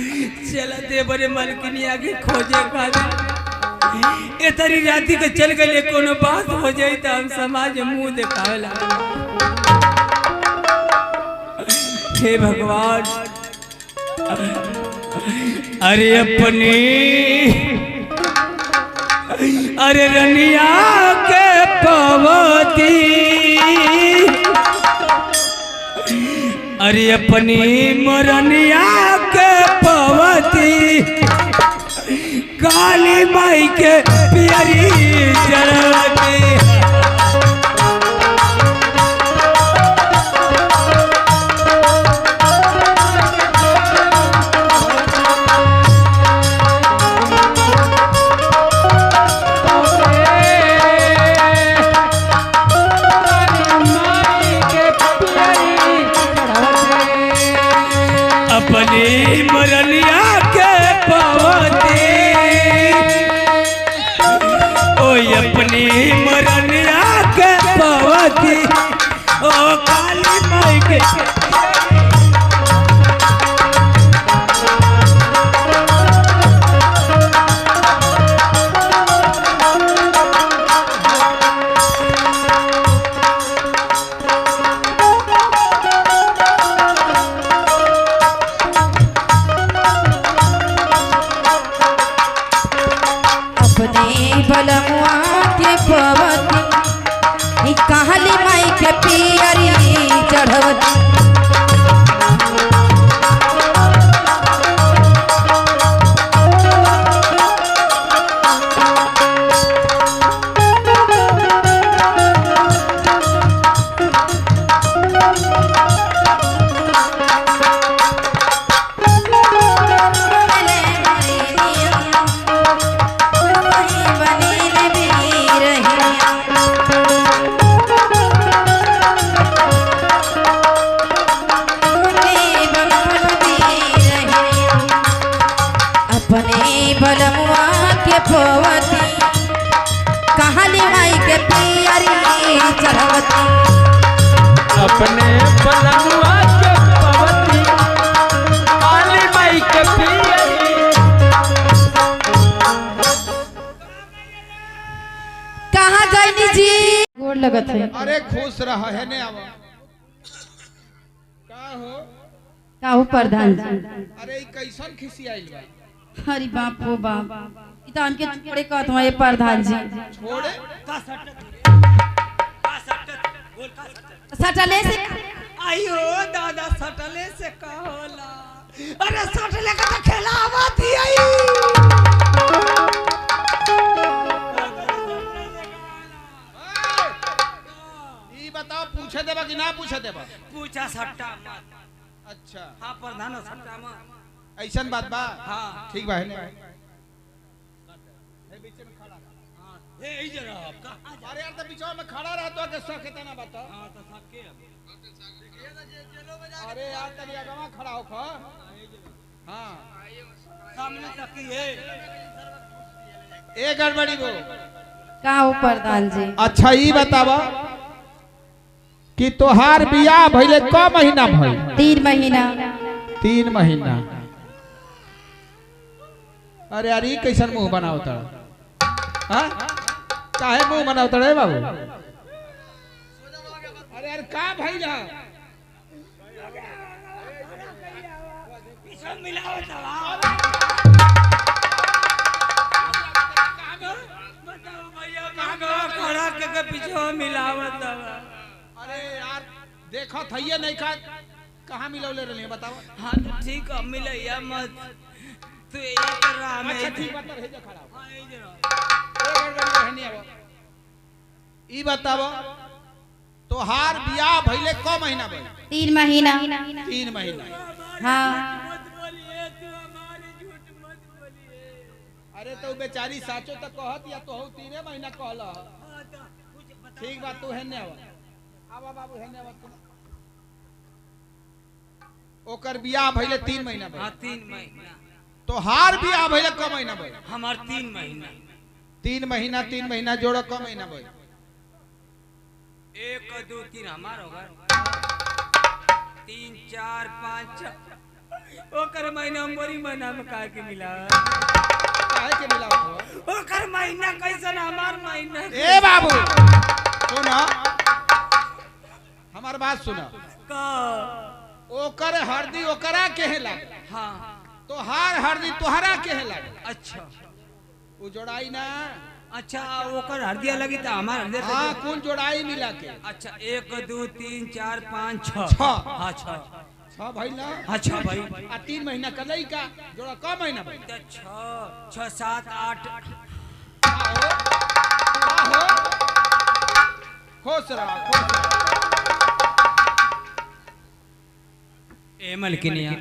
चलते बड़े मलकिनी आगे खोजे खातिर इतनी राती के चल गए कोनो बात हो जाई तो हम समाज मुंह दिखावेला। हे भगवान अरे अपनी अरे रनिया के पवती अरे अपनी मरनिया के पवती काली माई के पियरी चढ़ती अपनी मरनिया के पवती ओ अपनी मरनिया के पवती ओ काली माई के बलमुआ के पवती काली माई के पियरी चढ़वती बलमुआ के पवती काली माई के पियरी चढ़वती अपने बलमुआ के पवती काली माई के पियरी कहाँ जाइनी जी गोड़ लगत है। अरे खुश रहा है ने अब का हो प्रधान जी अरे कैसन खिसी आइल बा हरी बाप हो बाप इतान के छोड़े कहत हूं ये प्रधान जी छोड़े सटले से आयो दादा सटले से का होला अरे सटले का तो खेलावत ही आई ई बताओ पूछे देबा कि ना पूछे देबा पूछा सट्टा मत अच्छा हां प्रधान सट्टा मत ऐसन बात बा हाँ ठीक बा है बीच में खड़ा हां ए इधर का अरे यार तो बीचवा में खड़ा रहतो के सकेता ना बता हां तो सके अरे यार तनी अगवा खड़ा हो खा हां सामने तकी है ए गड़बड़ी वो का हो प्रधान जी अच्छा ई बतावा कि तोहार बियाह भइले क महीना भइल 3 महीना 3 महीना अरे यार ई कैसन मुंह बनावता हां काहे मुंह बनावता रे बाबू अरे यार का भइल है सब मिलाओ बताओ भैया खड़ा के पीछे मिलावत अरे यार देखो थइए नहीं खा कहां मिलौले रहले बताओ हां तो ठीक है मिलैया मत तू एक राह में अच्छा ठीक बात है जे खड़ा हां ए जरा ई बताओ तोहार बियाह भइले क महीना भइल 3 महीना 3 महीना हां मत बोलिए तू हमारी झूठ मत बोलिए अरे तो बेचारी साचो तक कहत या तो 3 महीना कहला ठीक बात तू हेने आवा बाबू हेने आवा ओकर बियाह भइले 3 महीना भइल हां 3 महीना तोहार बियाह भइले क महीना भइल हमार 3 महीना 3 महीना जोड़ो क महीना भइल 1 2 3 हमार होगा 3 4 5 6 ओकर महीना मोरी महीना में काहे के मिला काहे के मिलावत हो? ओकर महीना कैसन हमार महीना ए बाबू सुनो, हमार बात सुनो। का ओकर हरदी ओकरा केहे लागे, हाँ तोहार हरदी तोहरा केहे लागे। अच्छा उ जोड़ाई ना। अच्छा ओकर हरदिया लगी तो हमार हरदिया हाँ कौन जोड़ाई मिला के? अच्छा 1 2 3 4 5 6 छह। हाँ 6 छह भाई ना। अच्छा भाई आ 3 महीना कर लई का जोड़ा का महीना भाई? 6 6 7 8 आहो खुश रहा खुश रहा। ए मलकिनिया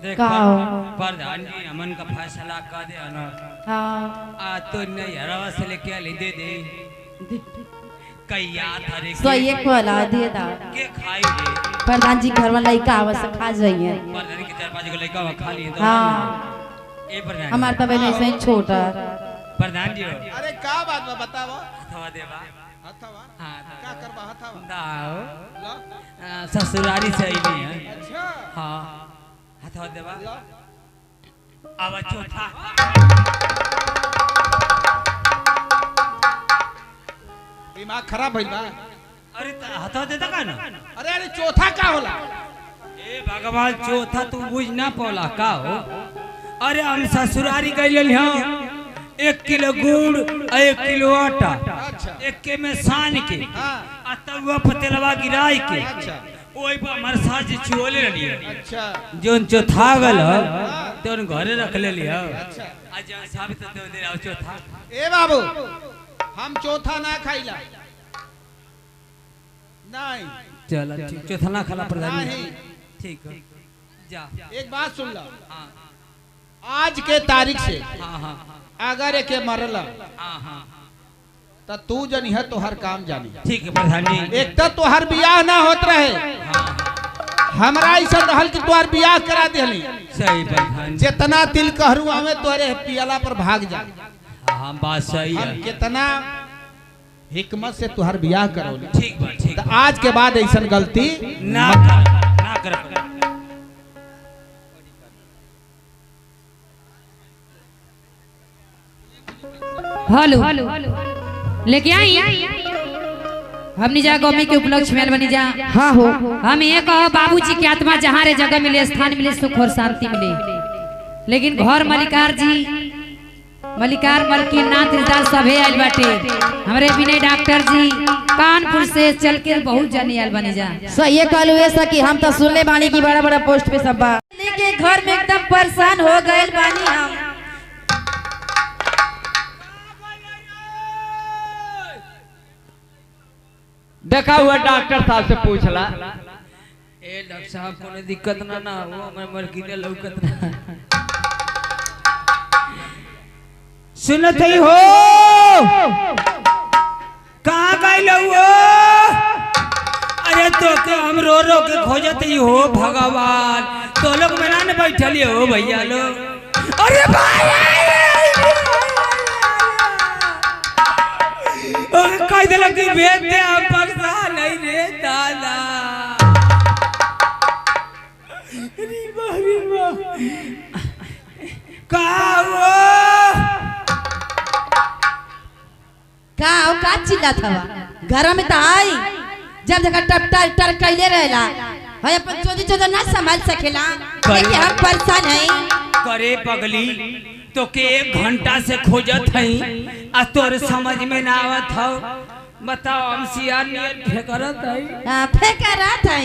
देख का हो? प्रधान जी अमन का फैसला कर दे ना। हाँ आ तो नहीं हरवा से लेके ले दे दे कैया थारे सो ये खोला दिए दा के खाई दे प्रधान जी घर में लइका आवा से खा जाइए। प्रधान के 4 5 को लड़का वा खा लिए तो हाँ ए प्रधान हमार तब ऐसे ही छोटा। प्रधान जी अरे का बात बा बताओ। हथवा देवा हथवा हां का करबा हथवा? दाओ ला ससुरारी से आई है। अच्छा हां हथवा देवा ला आवा चौथा दिमाग खराब भइल बा। अरे हथवा देता का ना? अरे अरे चौथा का होला? ए भगवान चौथा तू बुझ ना पौला का हो? अरे हम ससुरारी गइल हूं 1 किलो गुड़ और 1 किलो आटा अच्छा 1 के में सान के हाँ आ तब पतेलवा गिराई के अच्छा ओई पर हमर साज चुओले रही अच्छा जोन चौथा गल तोन घरे रख ले लिया अच्छा। आज साबित तो दे आओ चौथा। ए बाबू हम चौथा ना खाइला नहीं। चल ठीक चौथा ना खाला प्रधान नहीं। ठीक है जा एक बात सुन लो, हां आज के तारीख से हां हां अगर एके मरल हां हां तो तू जनी है तो हर काम जानी। ठीक है प्रधान जी। एक तो हर बियाह ना होत रहे, हमरा ऐसा रहल कि तोहर बियाह करा देली। सही प्रधान जी। जितना तिल कहरू हमें तोरे पियला पर भाग जा। हां बात सही है। हम कितना हिकमत से तुहर बियाह करोली। ठीक बा ठीक तो आज के बाद ऐसा गलती ना कर हेलो लेके आई हमनी जा गमी के उपलक्ष्य में बनी जा। हाँ हो हम ये कहो बाबूजी की आत्मा जहाँ रे जगह मिले स्थान मिले सुख और शांति मिले, लेकिन घर मलिकार जी मलिकार मलकिन नाथ रिश्तेदार सभे आयल बाटे। हमरे विनय डॉक्टर जी कानपुर से चल के बहुत जाने आयल बनी जा। सो ये कहलू ऐसा कि हम तो सुनले बानी की बड़ा बड़ा पोस्ट पे सब बा लेके घर में एकदम परेशान हो गए बानी हम। देखा हुआ डॉक्टर साहब से पूछला। ए डॉक्टर साहब कोनो दिक्कत ना हो हमर मरकीने लौकत ना। सुनत ही हो कहाँ गइल हो? अरे तो के हम रो रो के खोजत ही हो भगवान, तो लोग मना ने बैठल हो भैया लोग। अरे भाई कह दिलक कि भेज दे हम परेशान नहीं रे दादा। का चिल्ला था घर में तो आई जब जगह टपटा टर कैले रहेला है अपन चोदी चोदा ना संभाल सकेला लेकिन हम परेशान हैं। करे पगली तो के 1 घंटा से खोजत हई आ तोर समझ में ना आवत हो। बताओ हम सियार नियत फेकरत हई। फेंकरत है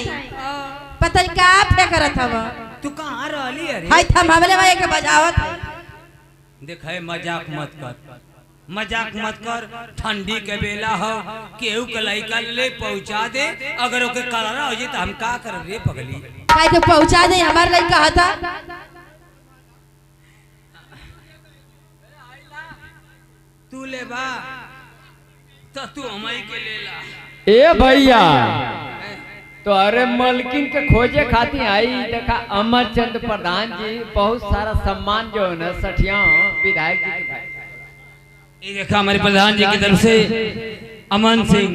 पता नहीं का फेंकरत हवा। तू कहाँ रहली अरे? हाय थमावले में एक बजावत है। देखे मजाक मत कर, मजाक मत कर। ठंडी के बेला हो केहू के लइका ले पहुंचा दे, अगर ओके करारा हो जी तो हम का कर रे पगली? काहे के पहुंचा दे हमार लइका हता। तू ले बा तो तू हमई के ले ला। ए भैया तो अरे मलकिन के खोजे खातिर आई। देखा अमरचंद प्रधान जी बहुत सारा सम्मान जो है ना सठिया विधायक जी के भाई। ये देखा हमारे प्रधान जी की तरफ से अमन सिंह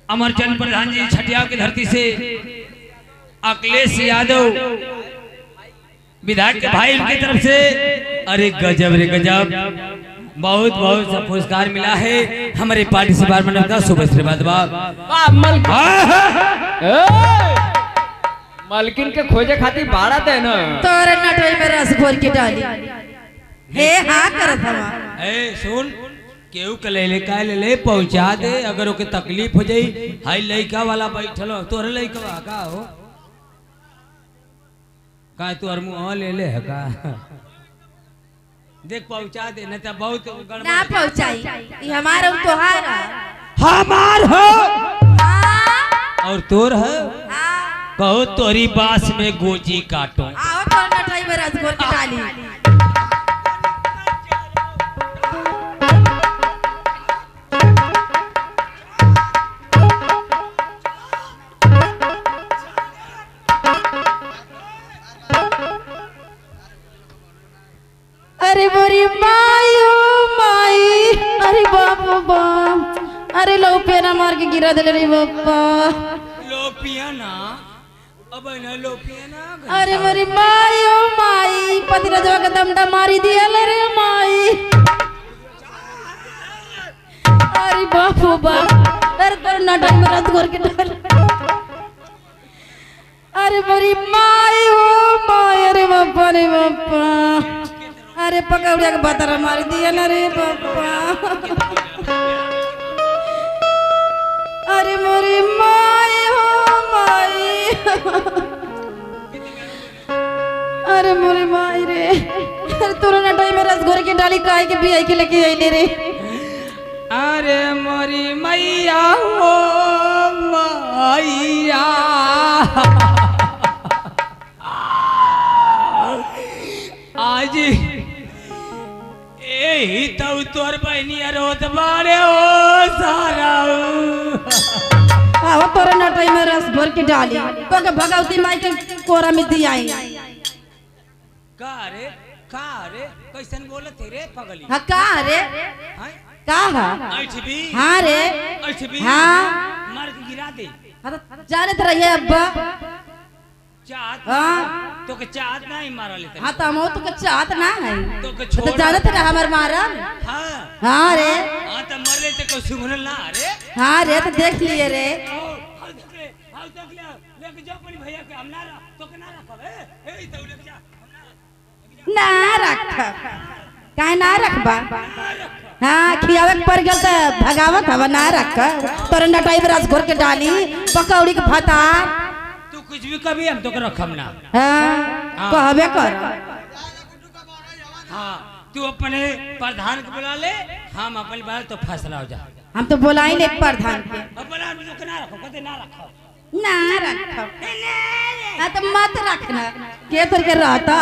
अमरचंद प्रधान जी छठिया की धरती से अखिलेश यादव विधायक के भाई उनकी तरफ से अरे गजब रे गजब बहुत बहुत सा पुरस्कार मिला है हमारे पार्टी से बार मनोज का शुभ आशीर्वाद मलकिन के खोजे खातिर भाड़ा दे ना तोरे नटोई में रस घोर के डाली हे हाँ करत हवा ए सुन केहू के ले का ले पहुंचा दे अगर ओके तकलीफ हो जाई हाई लइका वाला बैठल हो तोरे लइका का हो का तू मुँह ले ले है का देख पहुंचा दे नहीं तो बहुत गड़बड़ ना पहुंचाई ये हमारा तोहार हमार हो और तोर है हाँ कहो तोरी बास में गोजी काटो आओ तो नटोई में रस घोर के डाली अरे बोरी माई ओ माई अरे बाप बाप अरे लो पेना मार के गिरा दे रे बापा लोपिया ना अब ना लोपिया ना अरे बोरी माई ओ माई पति रजवा के दमड़ा मारी दिया रे माई अरे बाप बाप अरे तो नाटक में रात घोर के डाल अरे बोरी माई ओ माई अरे बापा अरे पकौड़िया के बतरा मार दिया ना रे बापा अरे मोरी माई हो माई अरे मोरी माई रे अरे तोरा ना टाइम में रस घोर के डाली काहे के बियाई के लेके आइले रे अरे मोरी मैया हो मैया आज यही तो तोर बहनिया रोत बारे ओ सारा आओ तोरा ना टाइम में रस घोर के डाली पग भगवती माई के कोरा में दियाई का रे कैसन बोलत रे पगली हां का रे का हा ऐठबी हां रे ऐठबी हां मार के गिरा दे जाने तो रहिए अब्बा चाहत हाँ तो के चाहत नहीं मारा लेते हाँ तो हम तो के चाहत ना है तो के तो छोड़ जानत रहा हमार मारा हां हाँ रे हां तो मर लेते को सुगुन ना रे हाँ रे तो देख लिए रे हां देख ले लेके जाओ अपने भैया के हम ना तो के ना रखब ए तो लेके जा ना रख काहे ना रखबा हाँ खियावे के पड़ गल तो भगावत हवा ना रख तोर नटाई में रस घोर के डाली पकौड़ी के भाता तू कुछ भी कभी हम तो के रखम ना हाँ कहबे कर हां तू अपने प्रधान के बुला ले हम अपन बात तो फैसला हो जा हम तो बोलाई ले प्रधान के अपना तो के ना रखो कदे ना रखो ना रख हाँ तो मत रखना के तोर के रहता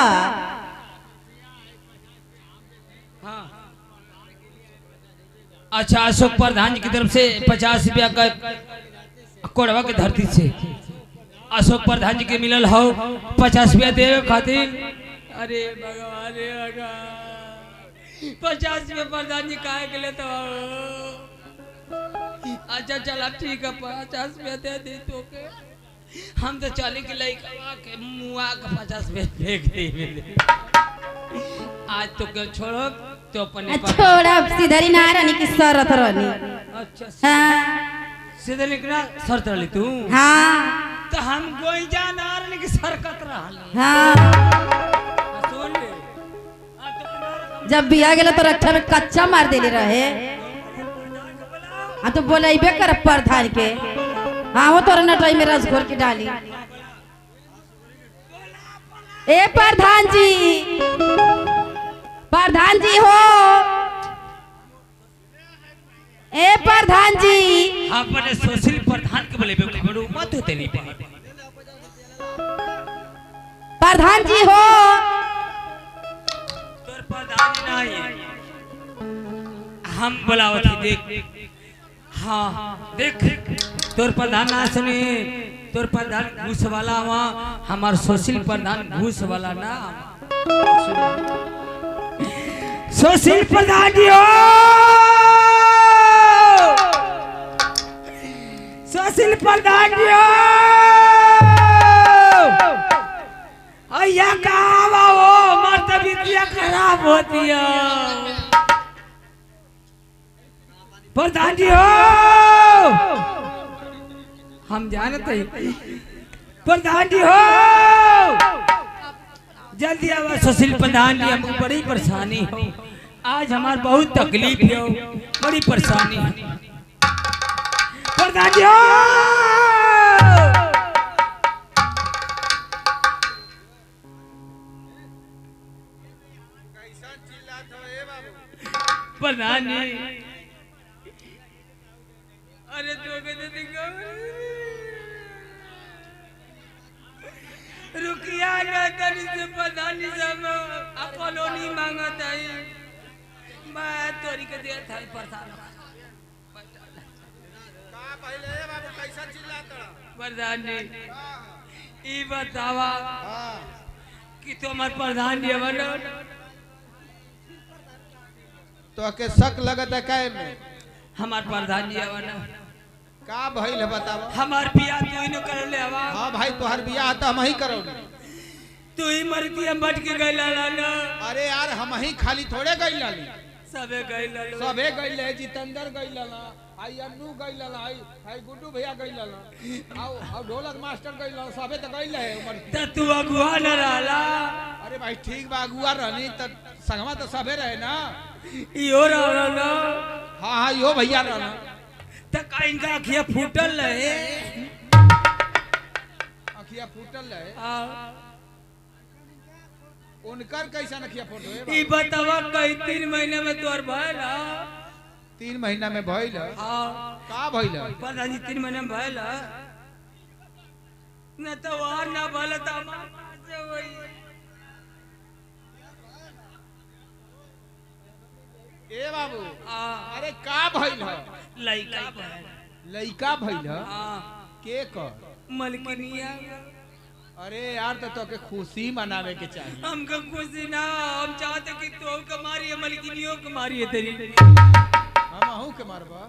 हाँ अच्छा अशोक प्रधान जी की तरफ से 50 रुपया का कोड़वा के धरती से अशोक प्रधान जी के मिलल हो 50 रुपया देवे खातिर अरे भगवान रे भगवान 50 रुपया प्रधान जी काहे के लेते हो अच्छा चला ठीक है 50 रुपया दे दे तो के हम तो चले के लइका के मुआ का 50 रुपया फेंक दे आज तो के छोड़ो तो अपने छोड़ा सीधरी ना रहनी की शरत रहनी अच्छा हाँ सीधे निकला शर्त रही तू हाँ तो हम गोई जा ना रहने की सरकत रहल हाँ सुन ले अब तो किनारे जब बिया गेला तो रक्षा में कच्चा मार देले रहे हाँ तो बोलाइबे कर प्रधान के हाँ वो तोरा नटाई में रस घोर के डाली ए प्रधान जी हो ए प्रधान जी हम अपने सुशील प्रधान के बोले बड़ू मत होते नहीं पानी प्रधान जी हो तोर प्रधान नहीं हम बुलावत ही देख हाँ देख तोर प्रधान ना सुने तोर प्रधान घूस वाला वहाँ हमार सुशील प्रधान घूस वाला ना सुशील प्रधान जी हो सुशील प्रधान जी हो अय्या कहाँ वो हमार तबीयत खराब होती है। प्रधान जी हो, हम जानते हैं प्रधान जी हो, जल्दी आवा सुशील प्रधान जी, हमको बड़ी परेशानी हो, आज हमार बहुत तकलीफ हो, बड़ी परेशानी है प्रधान जी हो। प्रधान जी अरे तो रुकिया ना तनी से प्रधान जी सब कॉलोनी मांगत है, मैं तोरी के दिया था प्रधान का पहले बाबू कैसा चिल्लाता प्रधान जी ई बतावा हां कि तुम्हार प्रधान जी बनो तो के शक लगत है काय में हमार प्रधान जी बनो का भइल है बताओ। हमार बियाह तू ही न कर ले हवा। हां भाई तोहर बियाह त हम ही करोगे, तू ही मरती है बट के गइला ना। अरे यार हम ही खाली थोड़े गइल लाली, सबे गइला लो, सबे गइल है, जितेंद्र गइल ला, आई अन्नू गइल ला, आई गुड्डू भैया गइल ला, आओ ढोलक मास्टर गइल ला, सबे त गइल है उमर त तू अगुआ न रहला। अरे भाई ठीक बा अगुआ रहनी त संगवा त सबे रहे ना। इहो रहला ना। हां हां यो भैया रहना त काइन का अखिया फूटल है, अखिया फूटल है, आ उनकर कैसा नखिया फोटो है ई बतावा कई 3 महीने में तोर भइला। 3 महीना में भइल हां का भइल प्रधान जी 3 महीने में भइला न तो वार ना भला त हमार से होई। ए बाबू आ अरे का भइल है लइका भइल। लइका भइल है हां के कर मलकिनिया। अरे यार तो के खुशी मनावे के चाहिए। हमको खुशी ना, हम चाहते कि तू के मारिए मलकिनियों के मारिए तेरी। हम आहू के मारबा।